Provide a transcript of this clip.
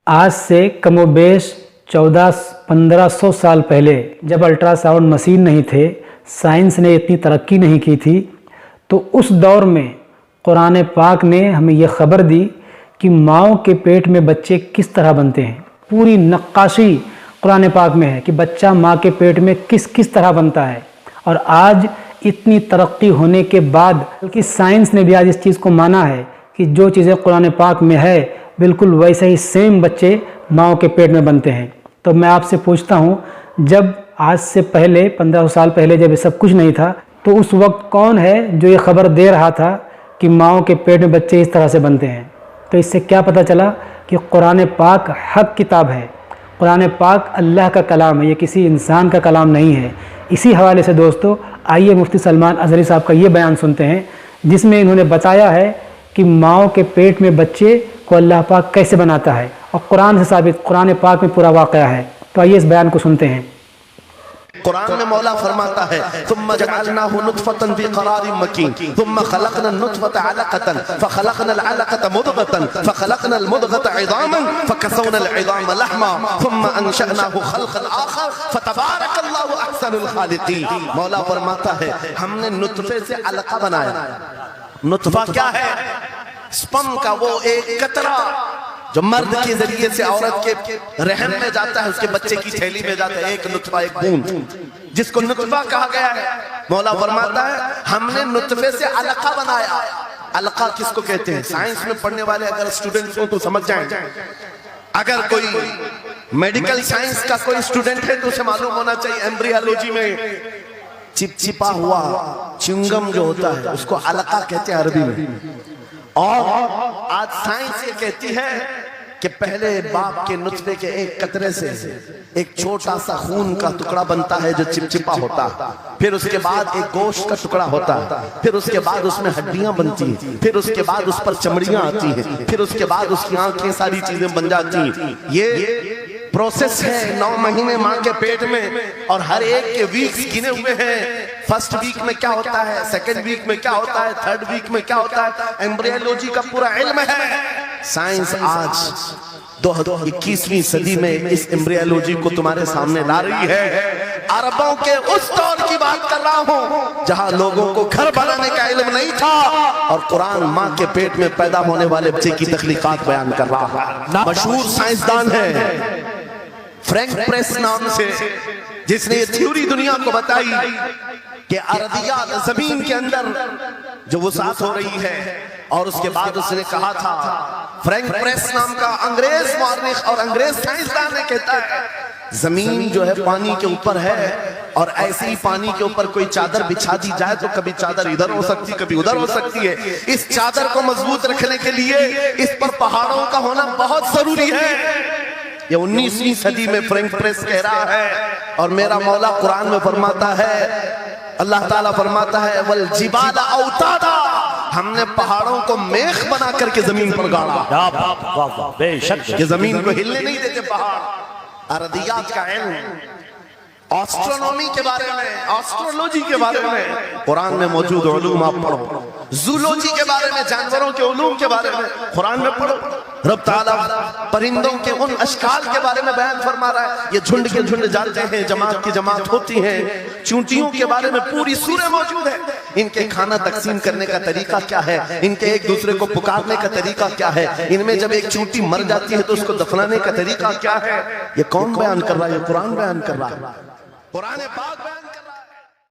आज से कम व बेश 1400-1500 साल पहले जब अल्ट्रासाउंड मशीन नहीं थे, साइंस ने इतनी तरक्की नहीं की थी, तो उस दौर में कुरान पाक ने हमें यह ख़बर दी कि माँओं के पेट में बच्चे किस तरह बनते हैं। पूरी नक्काशी कुरान पाक में है कि बच्चा माँ के पेट में किस किस तरह बनता है। और आज इतनी तरक्की होने के बाद बल्कि साइंस ने भी आज इस चीज़ को माना है कि जो चीज़ें कुरान पाक में है बिल्कुल वैसे ही सेम बच्चे माँओं के पेट में बनते हैं। तो मैं आपसे पूछता हूँ, जब आज से पहले 1500 साल पहले जब ये सब कुछ नहीं था, तो उस वक्त कौन है जो ये ख़बर दे रहा था कि माँओं के पेट में बच्चे इस तरह से बनते हैं। तो इससे क्या पता चला कि कुरान पाक हक़ किताब है, कुरान पाक अल्लाह का कलाम है, ये किसी इंसान का कलाम नहीं है। इसी हवाले से दोस्तों, आइए मुफ्ती सलमान अज़हरी साहब का ये बयान सुनते हैं, जिसमें इन्होंने बताया है कि माँओं के पेट में बच्चे को अल्लाह पाक कैसे बनाता है, और कुरान से साबित, कुरान पाक में पूरा वाक़या है। तो आइए इस बयान को सुनते हैं। कुरान में मौला फरमाता है, थुम्मा जअलनाहु नुत्फतन फी क़रारिन मकीन, थुम्मा खलक़ना नुत्फता अलक़तन, फ़ख़लक़ना अलक़ता मुद्ग़तन, फ़ख़लक़ना मुद्ग़ता इज़ामन, फ़कसवना इज़ाम लहमा, थुम्मा अंशअनाहु ख़ल्क़न आख़र, फ़तबारकल्लाहु अहसनुल ख़ालिक़ीन। मौला फरमाता है, हमने नुत्फे से अलक़ा बनाया। नुत्फा क्या है? स्पर्म का वो एक कतरा जो मर्द के जरिए से औरत के रहम में जाता है, उसके बच्चे की थैली में जाता है, एक नुत्फा, एक बूंद, जिसको नुत्फा कहा गया है। मौला फरमाता है, हमने नुत्फे से अलका बनाया। अलका किसको कहते हैं? साइंस में पढ़ने वाले अगर स्टूडेंट्स हो तो समझ जाएं। अगर कोई मेडिकल साइंस का कोई स्टूडेंट है तो उसे मालूम होना चाहिए, एम्ब्रियोलॉजी में चिपचिपा हुआ च्युइंगम जो होता है उसको अलका कहते हैं अरबी में। और आज साइंस ये कहती है कि पहले बाप के नुत्फे के एक कतरे से एक छोटा सा खून का टुकड़ा बनता है जो चिपचिपा होता है, फिर उसके बाद एक गोश्त का टुकड़ा होता है, फिर उसके बाद उसमें हड्डियां बनती हैं, फिर उसके बाद उस पर चमड़ियां आती हैं, फिर उसके बाद उसकी आंखें, सारी चीजें बन जाती हैं। ये प्रोसेस है 9 महीने माँ के पेट में, और हर एक के वीक्स गिने हुए हैं। फर्स्ट वीक में क्या होता है, सेकंड वीक में क्या होता है, थर्ड वीक में क्या होता है, एम्ब्रियोलॉजी का पूरा इल्म है। साइंस आज 21वीं सदी में इस एम्ब्रियोलॉजी को तुम्हारे सामने ला रही है। अरबों के उस दौर की बात कर रहा हूँ जहां लोगों को घर बनाने का इल्म नहीं था, और कुरान माँ के पेट में पैदा होने वाले बच्चे की तख्लीकात बयान कर रहा है। मशहूर साइंसदान है फ्रैंक प्रेस नाम से, जिसने ये थ्योरी दुनिया को बताई कि अरदियात, जमीन के अंदर जो वसात हो रही है। और उसके बाद उसने कहा था, फ्रैंक प्रेस नाम का अंग्रेज मौर्रिख और अंग्रेज साइंसदान ने कहता है, जमीन जो है पानी के ऊपर है, और ऐसे ही पानी के ऊपर कोई चादर बिछा दी जाए तो कभी चादर इधर हो सकती है, कभी उधर हो सकती है। इस चादर को मजबूत रखने के लिए इस पर पहाड़ों का होना बहुत जरूरी है। ये 19वीं सदी में फ्रैंक प्रेस कह रहा है, और मेरा मौला कुरान में फरमाता है, अल्लाह ताला फरमाता है, वल जिबाला औतादा, हमने पहाड़ों को मेख बना करके जमीन पर गाड़ा। बेशक ये जमीन को हिलने नहीं देते पहाड़। अरदियात का इल्म, एस्ट्रोनॉमी के बारे में, एस्ट्रोलॉजी के बारे में कुरान में मौजूद उलूम आप पढ़ो। जूलॉजी के बारे में, जानवरों के उलूम के बारे में कुरान में पढ़ो। रब ताला परिंदों के उन अशकाल के बारे में बयान फरमा रहा है, ये झुंड के झुंड जाते हैं, जमात की जमात होती है। चूंटियों के बारे में पूरी सूरह मौजूद है, इनके खाना तकसीम करने का तरीका क्या है, इनके एक दूसरे को पुकारने का तरीका क्या है, इनमें जब एक चूंटी मर जाती है तो उसको दफनाने का तरीका क्या है। ये कौन बयान कर रहा है? ये कुरान बयान कर रहा है, कुरान पाक बयान कर रहा है।